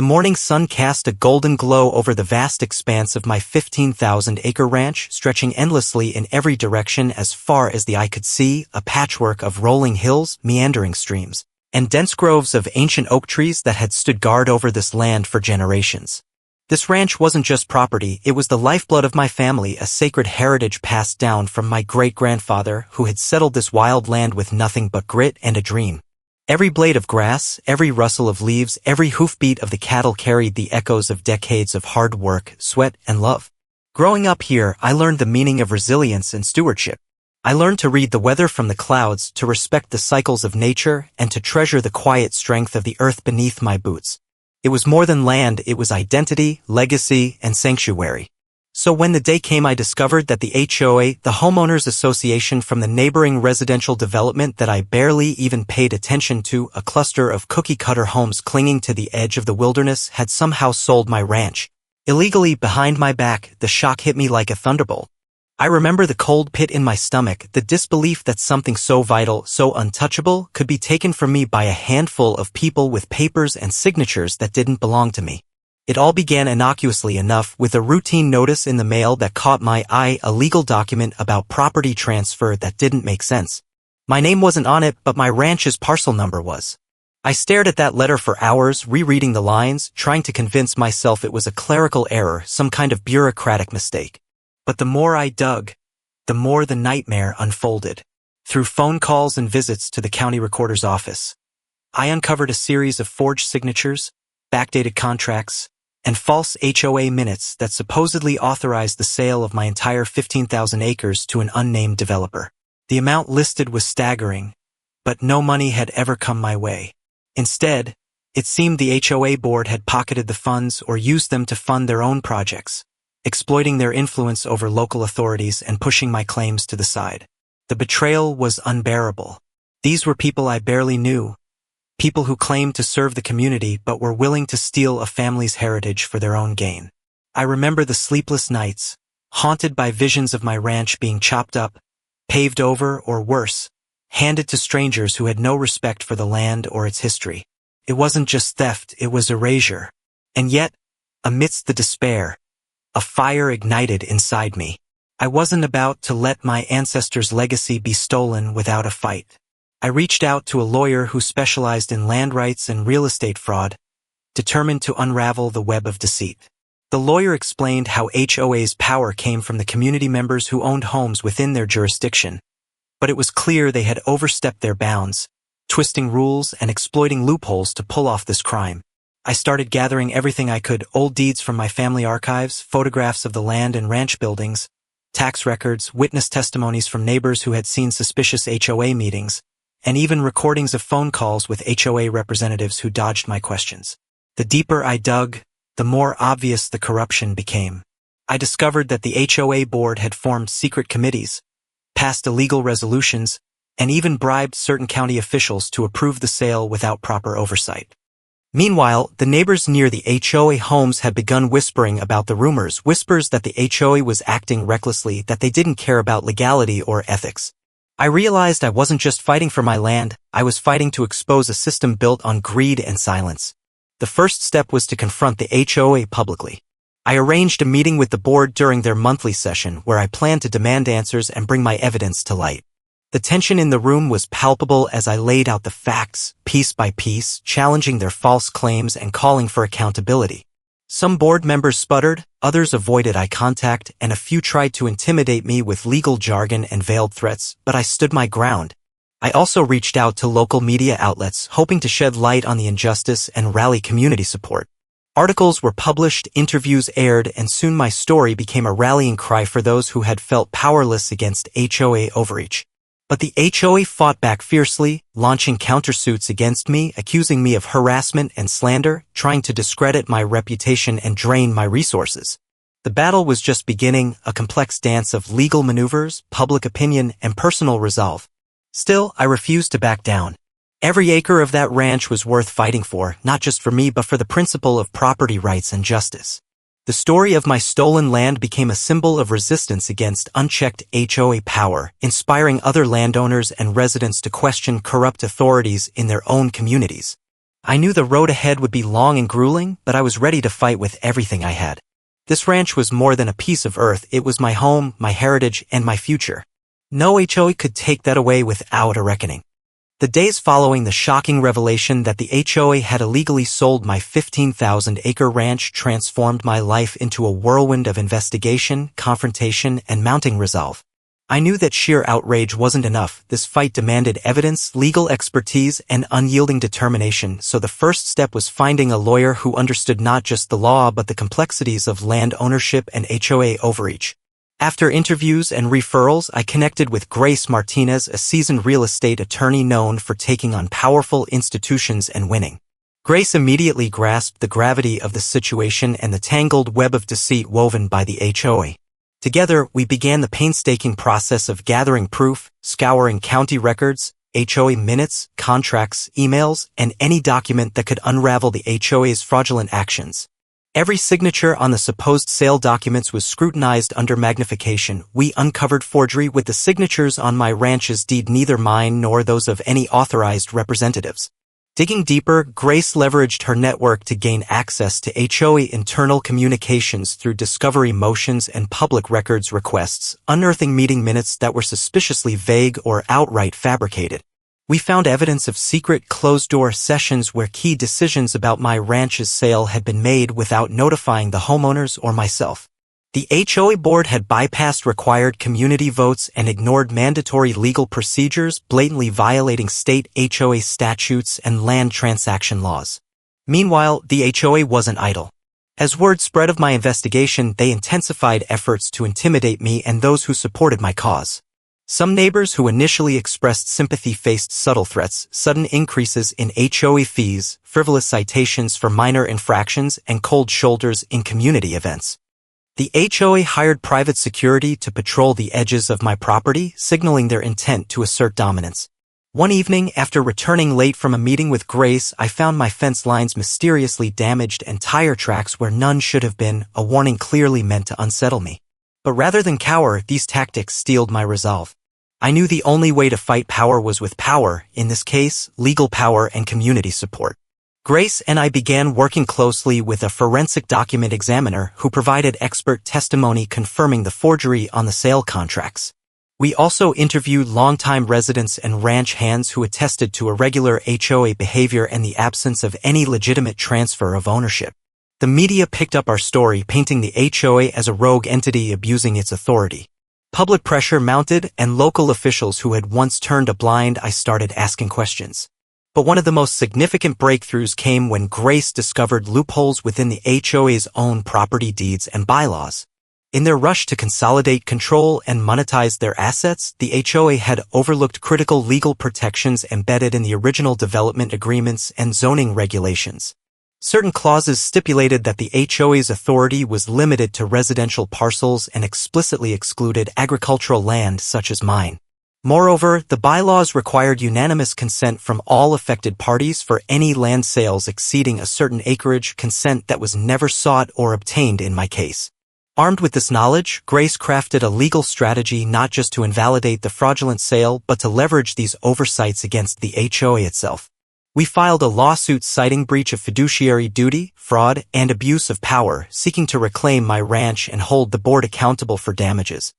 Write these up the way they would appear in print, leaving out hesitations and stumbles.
The morning sun cast a golden glow over the vast expanse of my 15,000-acre ranch, stretching endlessly in every direction as far as the eye could see, a patchwork of rolling hills, meandering streams, and dense groves of ancient oak trees that had stood guard over this land for generations. This ranch wasn't just property, it was the lifeblood of my family, a sacred heritage passed down from my great-grandfather who had settled this wild land with nothing but grit and a dream. Every blade of grass, every rustle of leaves, every hoofbeat of the cattle carried the echoes of decades of hard work, sweat, and love. Growing up here, I learned the meaning of resilience and stewardship. I learned to read the weather from the clouds, to respect the cycles of nature, and to treasure the quiet strength of the earth beneath my boots. It was more than land, it was identity, legacy, and sanctuary. So when the day came, I discovered that the HOA, the homeowners association from the neighboring residential development that I barely even paid attention to, a cluster of cookie-cutter homes clinging to the edge of the wilderness, had somehow sold my ranch. Illegally behind my back, the shock hit me like a thunderbolt. I remember the cold pit in my stomach, the disbelief that something so vital, so untouchable, could be taken from me by a handful of people with papers and signatures that didn't belong to me. It all began innocuously enough, with a routine notice in the mail that caught my eye, a legal document about property transfer that didn't make sense. My name wasn't on it, but my ranch's parcel number was. I stared at that letter for hours, rereading the lines, trying to convince myself it was a clerical error, some kind of bureaucratic mistake. But the more I dug, the more the nightmare unfolded. Through phone calls and visits to the county recorder's office, I uncovered a series of forged signatures, backdated contracts, and false HOA minutes that supposedly authorized the sale of my entire 15,000 acres to an unnamed developer. The amount listed was staggering, but no money had ever come my way. Instead, it seemed the HOA board had pocketed the funds or used them to fund their own projects, exploiting their influence over local authorities and pushing my claims to the side. The betrayal was unbearable. These were people I barely knew, people who claimed to serve the community but were willing to steal a family's heritage for their own gain. I remember the sleepless nights, haunted by visions of my ranch being chopped up, paved over, or worse, handed to strangers who had no respect for the land or its history. It wasn't just theft, it was erasure. And yet, amidst the despair, a fire ignited inside me. I wasn't about to let my ancestors' legacy be stolen without a fight. I reached out to a lawyer who specialized in land rights and real estate fraud, determined to unravel the web of deceit. The lawyer explained how HOA's power came from the community members who owned homes within their jurisdiction, but it was clear they had overstepped their bounds, twisting rules and exploiting loopholes to pull off this crime. I started gathering everything I could: old deeds from my family archives, photographs of the land and ranch buildings, tax records, witness testimonies from neighbors who had seen suspicious HOA meetings, and even recordings of phone calls with HOA representatives who dodged my questions. The deeper I dug, the more obvious the corruption became. I discovered that the HOA board had formed secret committees, passed illegal resolutions, and even bribed certain county officials to approve the sale without proper oversight. Meanwhile, the neighbors near the HOA homes had begun whispering about the rumors, whispers that the HOA was acting recklessly, that they didn't care about legality or ethics. I realized I wasn't just fighting for my land, I was fighting to expose a system built on greed and silence. The first step was to confront the HOA publicly. I arranged a meeting with the board during their monthly session where I planned to demand answers and bring my evidence to light. The tension in the room was palpable as I laid out the facts, piece by piece, challenging their false claims and calling for accountability. Some board members sputtered, others avoided eye contact, and a few tried to intimidate me with legal jargon and veiled threats, but I stood my ground. I also reached out to local media outlets, hoping to shed light on the injustice and rally community support. Articles were published, interviews aired, and soon my story became a rallying cry for those who had felt powerless against HOA overreach. But the HOA fought back fiercely, launching countersuits against me, accusing me of harassment and slander, trying to discredit my reputation and drain my resources. The battle was just beginning, a complex dance of legal maneuvers, public opinion, and personal resolve. Still, I refused to back down. Every acre of that ranch was worth fighting for, not just for me but for the principle of property rights and justice. The story of my stolen land became a symbol of resistance against unchecked HOA power, inspiring other landowners and residents to question corrupt authorities in their own communities. I knew the road ahead would be long and grueling, but I was ready to fight with everything I had. This ranch was more than a piece of earth, it was my home, my heritage, and my future. No HOA could take that away without a reckoning. The days following the shocking revelation that the HOA had illegally sold my 15,000-acre ranch transformed my life into a whirlwind of investigation, confrontation, and mounting resolve. I knew that sheer outrage wasn't enough. This fight demanded evidence, legal expertise, and unyielding determination, so the first step was finding a lawyer who understood not just the law but the complexities of land ownership and HOA overreach. After interviews and referrals, I connected with Grace Martinez, a seasoned real estate attorney known for taking on powerful institutions and winning. Grace immediately grasped the gravity of the situation and the tangled web of deceit woven by the HOA. Together, we began the painstaking process of gathering proof, scouring county records, HOA minutes, contracts, emails, and any document that could unravel the HOA's fraudulent actions. Every signature on the supposed sale documents was scrutinized under magnification. We uncovered forgery with the signatures on my ranch's deed, neither mine nor those of any authorized representatives. Digging deeper, Grace leveraged her network to gain access to HOA internal communications through discovery motions and public records requests, unearthing meeting minutes that were suspiciously vague or outright fabricated. We found evidence of secret closed-door sessions where key decisions about my ranch's sale had been made without notifying the homeowners or myself. The HOA board had bypassed required community votes and ignored mandatory legal procedures, blatantly violating state HOA statutes and land transaction laws. Meanwhile, the HOA wasn't idle. As word spread of my investigation, they intensified efforts to intimidate me and those who supported my cause. Some neighbors who initially expressed sympathy faced subtle threats, sudden increases in HOA fees, frivolous citations for minor infractions, and cold shoulders in community events. The HOA hired private security to patrol the edges of my property, signaling their intent to assert dominance. One evening, after returning late from a meeting with Grace, I found my fence lines mysteriously damaged and tire tracks where none should have been, a warning clearly meant to unsettle me. But rather than cower, these tactics steeled my resolve. I knew the only way to fight power was with power, in this case, legal power and community support. Grace and I began working closely with a forensic document examiner who provided expert testimony confirming the forgery on the sale contracts. We also interviewed longtime residents and ranch hands who attested to irregular HOA behavior and the absence of any legitimate transfer of ownership. The media picked up our story, painting the HOA as a rogue entity abusing its authority. Public pressure mounted, and local officials who had once turned a blind eye started asking questions. But one of the most significant breakthroughs came when Grace discovered loopholes within the HOA's own property deeds and bylaws. In their rush to consolidate control and monetize their assets, the HOA had overlooked critical legal protections embedded in the original development agreements and zoning regulations. Certain clauses stipulated that the HOA's authority was limited to residential parcels and explicitly excluded agricultural land such as mine. Moreover, the bylaws required unanimous consent from all affected parties for any land sales exceeding a certain acreage, consent that was never sought or obtained in my case. Armed with this knowledge, Grace crafted a legal strategy not just to invalidate the fraudulent sale but to leverage these oversights against the HOA itself. We filed a lawsuit citing breach of fiduciary duty, fraud, and abuse of power, seeking to reclaim my ranch and hold the board accountable for damages.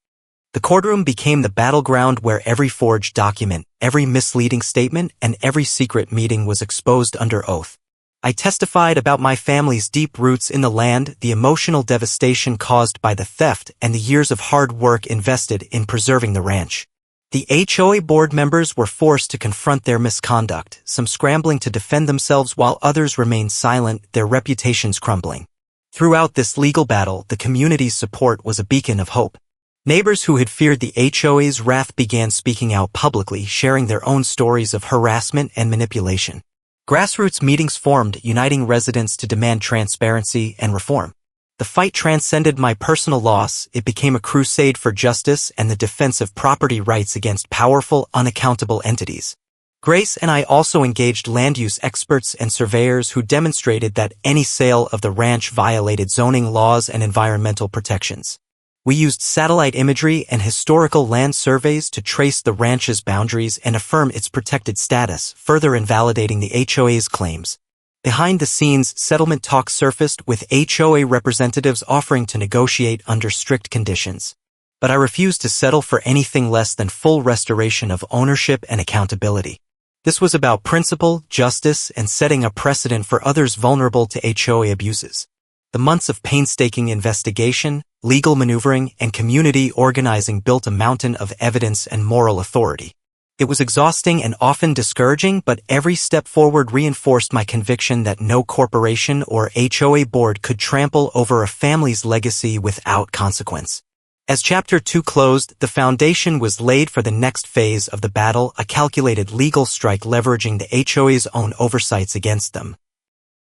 The courtroom became the battleground where every forged document, every misleading statement, and every secret meeting was exposed under oath. I testified about my family's deep roots in the land, the emotional devastation caused by the theft, and the years of hard work invested in preserving the ranch. The HOA board members were forced to confront their misconduct, some scrambling to defend themselves while others remained silent, their reputations crumbling. Throughout this legal battle, the community's support was a beacon of hope. Neighbors who had feared the HOA's wrath began speaking out publicly, sharing their own stories of harassment and manipulation. Grassroots meetings formed, uniting residents to demand transparency and reform. The fight transcended my personal loss, it became a crusade for justice and the defense of property rights against powerful, unaccountable entities. Grace and I also engaged land use experts and surveyors who demonstrated that any sale of the ranch violated zoning laws and environmental protections. We used satellite imagery and historical land surveys to trace the ranch's boundaries and affirm its protected status, further invalidating the HOA's claims. Behind-the-scenes settlement talks surfaced with HOA representatives offering to negotiate under strict conditions. But I refused to settle for anything less than full restoration of ownership and accountability. This was about principle, justice, and setting a precedent for others vulnerable to HOA abuses. The months of painstaking investigation, legal maneuvering, and community organizing built a mountain of evidence and moral authority. It was exhausting and often discouraging, but every step forward reinforced my conviction that no corporation or HOA board could trample over a family's legacy without consequence. As Chapter 2 closed, the foundation was laid for the next phase of the battle, a calculated legal strike leveraging the HOA's own oversights against them.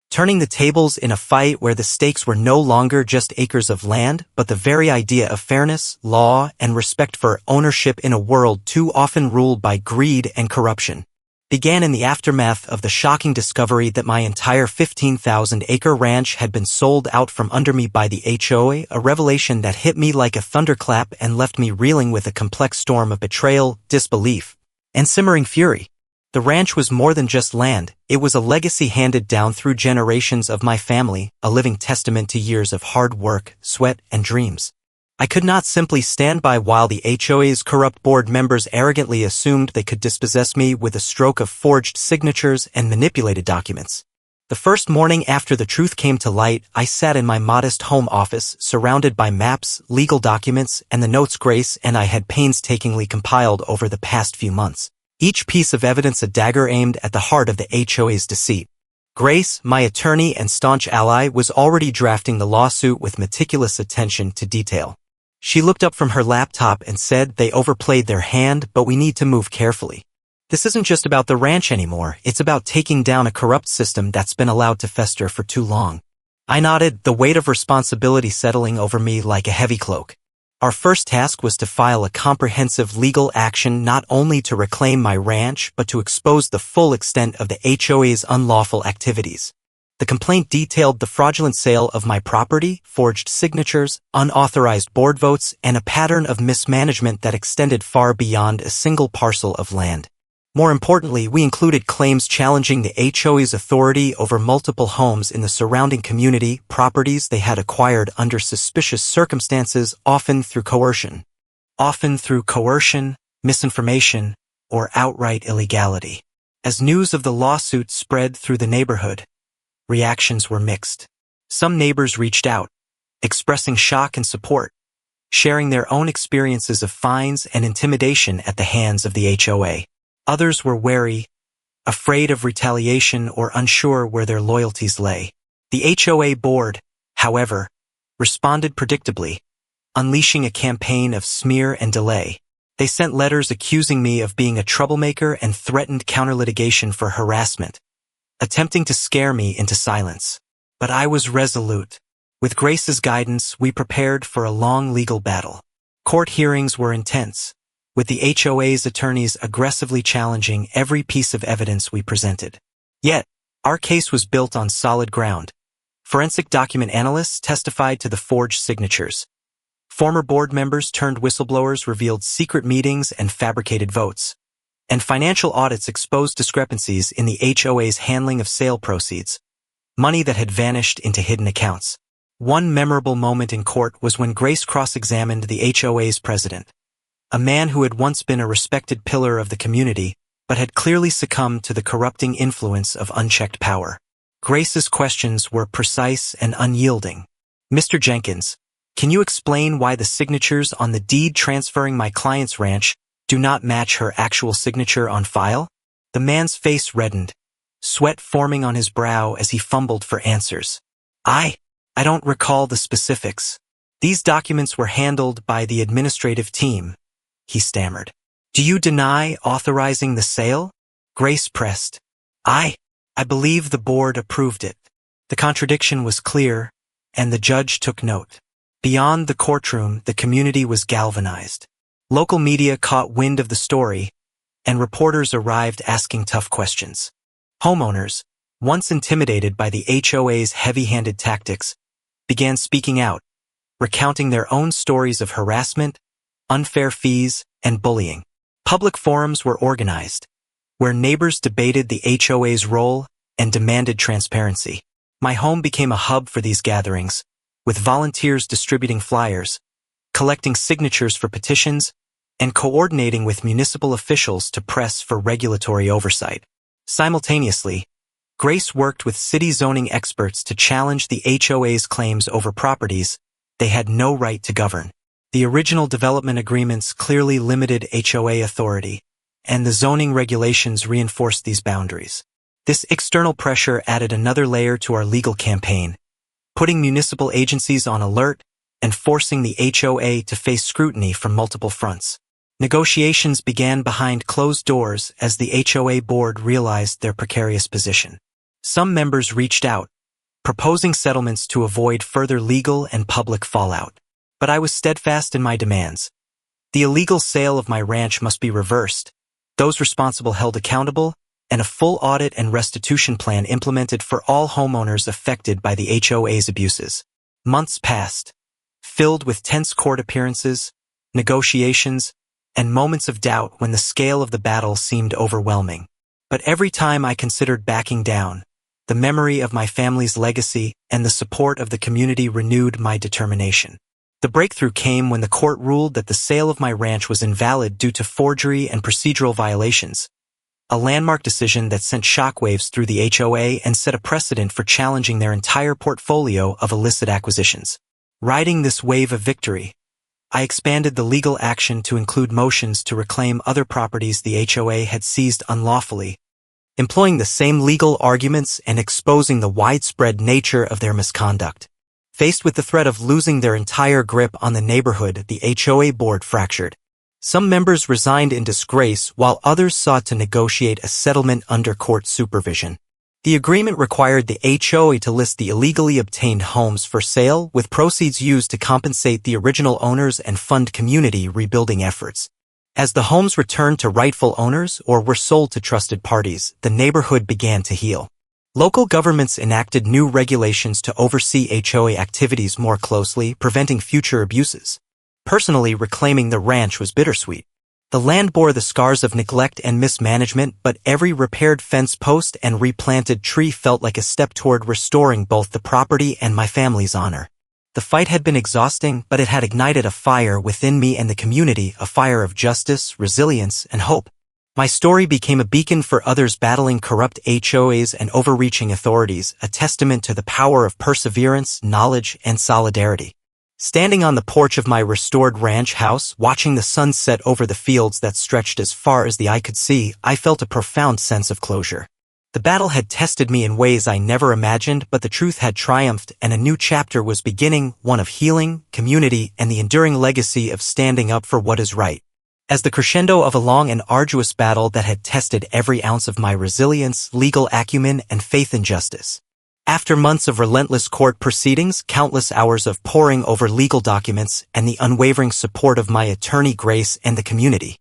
Turning the tables in a fight where the stakes were no longer just acres of land, but the very idea of fairness, law, and respect for ownership in a world too often ruled by greed and corruption. Began in the aftermath of the shocking discovery that my entire 15,000-acre ranch had been sold out from under me by the HOA, a revelation that hit me like a thunderclap and left me reeling with a complex storm of betrayal, disbelief, and simmering fury. The ranch was more than just land, it was a legacy handed down through generations of my family, a living testament to years of hard work, sweat, and dreams. I could not simply stand by while the HOA's corrupt board members arrogantly assumed they could dispossess me with a stroke of forged signatures and manipulated documents. The first morning after the truth came to light, I sat in my modest home office, surrounded by maps, legal documents, and the notes Grace and I had painstakingly compiled over the past few months. Each piece of evidence a dagger aimed at the heart of the HOA's deceit. Grace, my attorney and staunch ally, was already drafting the lawsuit with meticulous attention to detail. She looked up from her laptop and said, "They overplayed their hand, but we need to move carefully. This isn't just about the ranch anymore, it's about taking down a corrupt system that's been allowed to fester for too long." I nodded, the weight of responsibility settling over me like a heavy cloak. Our first task was to file a comprehensive legal action not only to reclaim my ranch, but to expose the full extent of the HOA's unlawful activities. The complaint detailed the fraudulent sale of my property, forged signatures, unauthorized board votes, and a pattern of mismanagement that extended far beyond a single parcel of land. More importantly, we included claims challenging the HOA's authority over multiple homes in the surrounding community, properties they had acquired under suspicious circumstances, often through coercion, misinformation, or outright illegality. As news of the lawsuit spread through the neighborhood, reactions were mixed. Some neighbors reached out, expressing shock and support, sharing their own experiences of fines and intimidation at the hands of the HOA. Others were wary, afraid of retaliation or unsure where their loyalties lay. The HOA board, however, responded predictably, unleashing a campaign of smear and delay. They sent letters accusing me of being a troublemaker and threatened counter-litigation for harassment, attempting to scare me into silence. But I was resolute. With Grace's guidance, we prepared for a long legal battle. Court hearings were intense, with the HOA's attorneys aggressively challenging every piece of evidence we presented. Yet, our case was built on solid ground. Forensic document analysts testified to the forged signatures. Former board members turned whistleblowers revealed secret meetings and fabricated votes. And financial audits exposed discrepancies in the HOA's handling of sale proceeds, money that had vanished into hidden accounts. One memorable moment in court was when Grace cross-examined the HOA's president, a man who had once been a respected pillar of the community, but had clearly succumbed to the corrupting influence of unchecked power. Grace's questions were precise and unyielding. "Mr. Jenkins, can you explain why the signatures on the deed transferring my client's ranch do not match her actual signature on file?" The man's face reddened, sweat forming on his brow as he fumbled for answers. I don't recall the specifics. These documents were handled by the administrative team," he stammered. "Do you deny authorizing the sale?" Grace pressed. I believe the board approved it." The contradiction was clear, and the judge took note. Beyond the courtroom, the community was galvanized. Local media caught wind of the story, and reporters arrived asking tough questions. Homeowners, once intimidated by the HOA's heavy-handed tactics, began speaking out, recounting their own stories of harassment, unfair fees, and bullying. Public forums were organized, where neighbors debated the HOA's role and demanded transparency. My home became a hub for these gatherings, with volunteers distributing flyers, collecting signatures for petitions, and coordinating with municipal officials to press for regulatory oversight. Simultaneously, Grace worked with city zoning experts to challenge the HOA's claims over properties they had no right to govern. The original development agreements clearly limited HOA authority, and the zoning regulations reinforced these boundaries. This external pressure added another layer to our legal campaign, putting municipal agencies on alert and forcing the HOA to face scrutiny from multiple fronts. Negotiations began behind closed doors as the HOA board realized their precarious position. Some members reached out, proposing settlements to avoid further legal and public fallout. But I was steadfast in my demands. The illegal sale of my ranch must be reversed, those responsible held accountable, and a full audit and restitution plan implemented for all homeowners affected by the HOA's abuses. Months passed, filled with tense court appearances, negotiations, and moments of doubt when the scale of the battle seemed overwhelming. But every time I considered backing down, the memory of my family's legacy and the support of the community renewed my determination. The breakthrough came when the court ruled that the sale of my ranch was invalid due to forgery and procedural violations, a landmark decision that sent shockwaves through the HOA and set a precedent for challenging their entire portfolio of illicit acquisitions. Riding this wave of victory, I expanded the legal action to include motions to reclaim other properties the HOA had seized unlawfully, employing the same legal arguments and exposing the widespread nature of their misconduct. Faced with the threat of losing their entire grip on the neighborhood, the HOA board fractured. Some members resigned in disgrace while others sought to negotiate a settlement under court supervision. The agreement required the HOA to list the illegally obtained homes for sale, with proceeds used to compensate the original owners and fund community rebuilding efforts. As the homes returned to rightful owners or were sold to trusted parties, the neighborhood began to heal. Local governments enacted new regulations to oversee HOA activities more closely, preventing future abuses. Personally, reclaiming the ranch was bittersweet. The land bore the scars of neglect and mismanagement, but every repaired fence post and replanted tree felt like a step toward restoring both the property and my family's honor. The fight had been exhausting, but it had ignited a fire within me and the community, a fire of justice, resilience, and hope. My story became a beacon for others battling corrupt HOAs and overreaching authorities, a testament to the power of perseverance, knowledge, and solidarity. Standing on the porch of my restored ranch house, watching the sun set over the fields that stretched as far as the eye could see, I felt a profound sense of closure. The battle had tested me in ways I never imagined, but the truth had triumphed and a new chapter was beginning, one of healing, community, and the enduring legacy of standing up for what is right. As the crescendo of a long and arduous battle that had tested every ounce of my resilience, legal acumen, and faith in justice. After months of relentless court proceedings, countless hours of poring over legal documents, and the unwavering support of my attorney Grace and the community,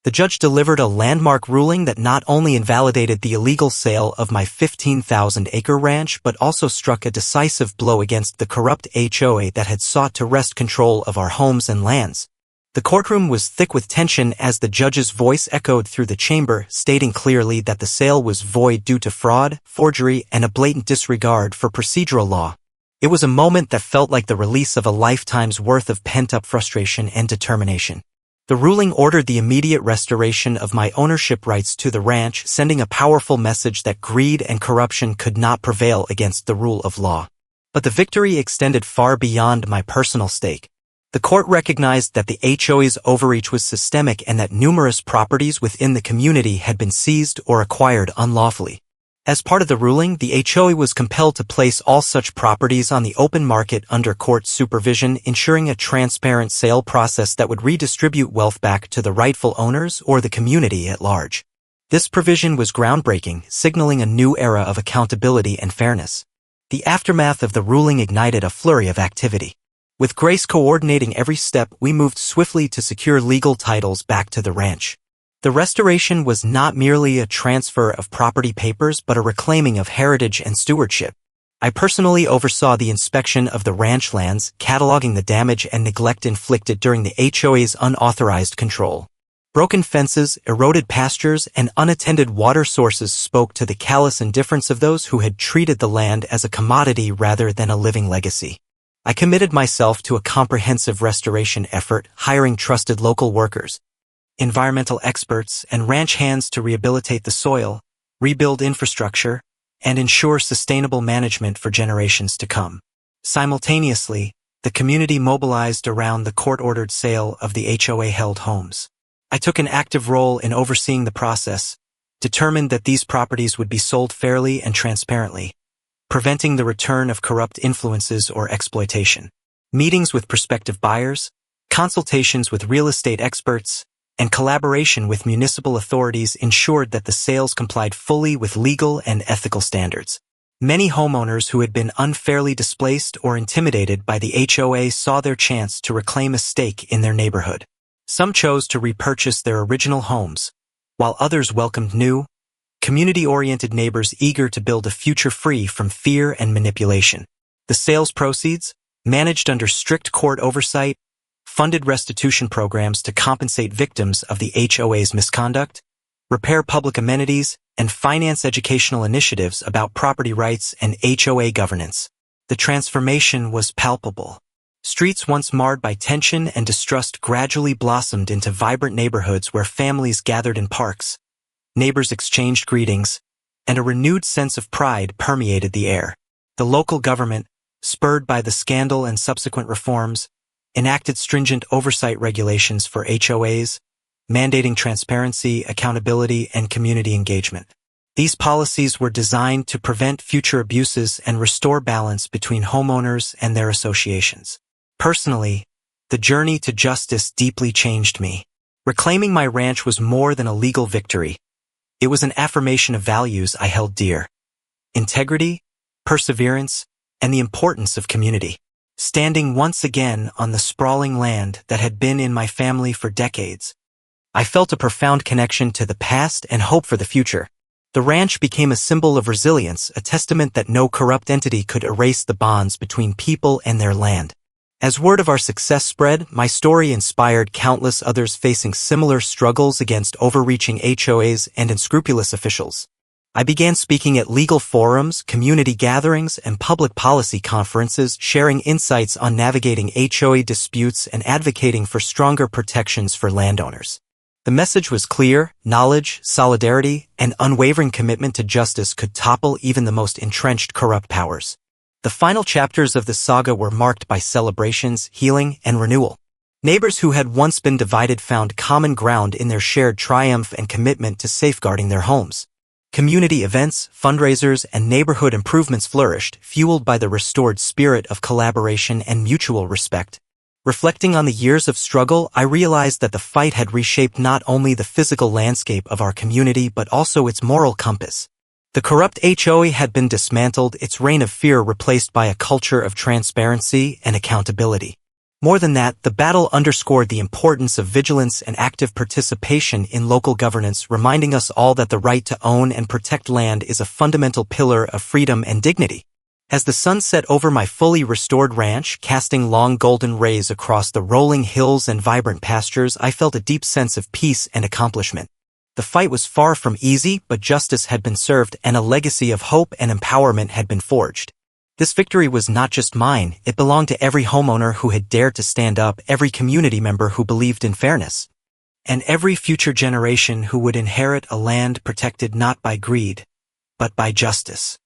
the judge delivered a landmark ruling that not only invalidated the illegal sale of my 15,000-acre ranch but also struck a decisive blow against the corrupt HOA that had sought to wrest control of our homes and lands. The courtroom was thick with tension as the judge's voice echoed through the chamber, stating clearly that the sale was void due to fraud, forgery, and a blatant disregard for procedural law. It was a moment that felt like the release of a lifetime's worth of pent-up frustration and determination. The ruling ordered the immediate restoration of my ownership rights to the ranch, sending a powerful message that greed and corruption could not prevail against the rule of law. But the victory extended far beyond my personal stake. The court recognized that the HOA's overreach was systemic and that numerous properties within the community had been seized or acquired unlawfully. As part of the ruling, the HOA was compelled to place all such properties on the open market under court supervision, ensuring a transparent sale process that would redistribute wealth back to the rightful owners or the community at large. This provision was groundbreaking, signaling a new era of accountability and fairness. The aftermath of the ruling ignited a flurry of activity. With Grace coordinating every step, we moved swiftly to secure legal titles back to the ranch. The restoration was not merely a transfer of property papers but a reclaiming of heritage and stewardship. I personally oversaw the inspection of the ranch lands, cataloging the damage and neglect inflicted during the HOA's unauthorized control. Broken fences, eroded pastures, and unattended water sources spoke to the callous indifference of those who had treated the land as a commodity rather than a living legacy. I committed myself to a comprehensive restoration effort, hiring trusted local workers, environmental experts, and ranch hands to rehabilitate the soil, rebuild infrastructure, and ensure sustainable management for generations to come. Simultaneously, the community mobilized around the court-ordered sale of the HOA-held homes. I took an active role in overseeing the process, determined that these properties would be sold fairly and transparently, preventing the return of corrupt influences or exploitation. Meetings with prospective buyers, consultations with real estate experts, and collaboration with municipal authorities ensured that the sales complied fully with legal and ethical standards. Many homeowners who had been unfairly displaced or intimidated by the HOA saw their chance to reclaim a stake in their neighborhood. Some chose to repurchase their original homes, while others welcomed new, community-oriented neighbors eager to build a future free from fear and manipulation. The sales proceeds, managed under strict court oversight, funded restitution programs to compensate victims of the HOA's misconduct, repair public amenities, and finance educational initiatives about property rights and HOA governance. The transformation was palpable. Streets once marred by tension and distrust gradually blossomed into vibrant neighborhoods where families gathered in parks, neighbors exchanged greetings, and a renewed sense of pride permeated the air. The local government, spurred by the scandal and subsequent reforms, enacted stringent oversight regulations for HOAs, mandating transparency, accountability, and community engagement. These policies were designed to prevent future abuses and restore balance between homeowners and their associations. Personally, the journey to justice deeply changed me. Reclaiming my ranch was more than a legal victory. It was an affirmation of values I held dear: integrity, perseverance, and the importance of community. Standing once again on the sprawling land that had been in my family for decades, I felt a profound connection to the past and hope for the future. The ranch became a symbol of resilience, a testament that no corrupt entity could erase the bonds between people and their land. As word of our success spread, my story inspired countless others facing similar struggles against overreaching HOAs and unscrupulous officials. I began speaking at legal forums, community gatherings, and public policy conferences, sharing insights on navigating HOA disputes and advocating for stronger protections for landowners. The message was clear: knowledge, solidarity, and unwavering commitment to justice could topple even the most entrenched corrupt powers. The final chapters of the saga were marked by celebrations, healing, and renewal. Neighbors who had once been divided found common ground in their shared triumph and commitment to safeguarding their homes. Community events, fundraisers, and neighborhood improvements flourished, fueled by the restored spirit of collaboration and mutual respect. Reflecting on the years of struggle, I realized that the fight had reshaped not only the physical landscape of our community but also its moral compass. The corrupt HOA had been dismantled, its reign of fear replaced by a culture of transparency and accountability. More than that, the battle underscored the importance of vigilance and active participation in local governance, reminding us all that the right to own and protect land is a fundamental pillar of freedom and dignity. As the sun set over my fully restored ranch, casting long golden rays across the rolling hills and vibrant pastures, I felt a deep sense of peace and accomplishment. The fight was far from easy, but justice had been served and a legacy of hope and empowerment had been forged. This victory was not just mine, it belonged to every homeowner who had dared to stand up, every community member who believed in fairness, and every future generation who would inherit a land protected not by greed, but by justice.